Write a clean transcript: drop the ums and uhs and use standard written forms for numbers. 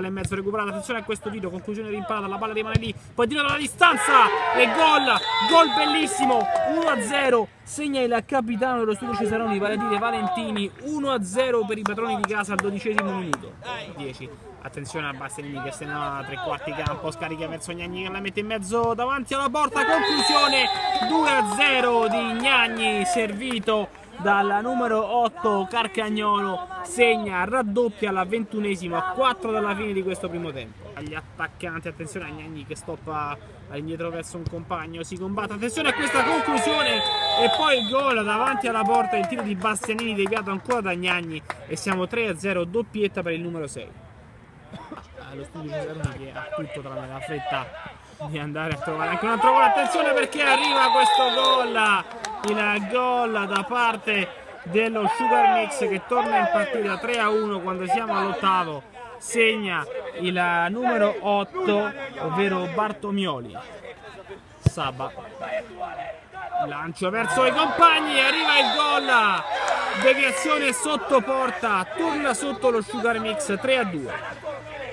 in mezzo recuperata, attenzione a questo tiro, conclusione rimparata, la palla rimane lì, poi tiro dalla distanza e gol bellissimo, 1-0, segna il capitano dello studio Cesaroni, vale a dire Valentini, 1-0 per i padroni di casa al 12° minuto. 10. Attenzione a Bastianini che se no a tre quarti campo, scarica verso Gnagni che la mette in mezzo davanti alla porta, conclusione 2-0 di Gnagni, servito dal numero 8 Carcagnolo, segna, raddoppia alla 21esima, a 4 dalla fine di questo primo tempo. Agli attaccanti, attenzione a Gnagni che stoppa all'indietro verso un compagno, si combatte, attenzione a questa conclusione e poi il gol davanti alla porta, il tiro di Bastianini deviato ancora da Gnagni e siamo 3-0, doppietta per il numero 6. Lo studio Cesaroni che ha tutto tranne la fretta di andare a trovare anche un altro gol, attenzione perché arriva questo gol, il gol da parte dello Sugar Mix che torna in partita 3-1 quando siamo all'8º, segna il numero 8 ovvero Bartomioli. Saba, lancio verso i compagni, arriva il gol, deviazione sotto porta, torna sotto lo Sugar Mix 3-2.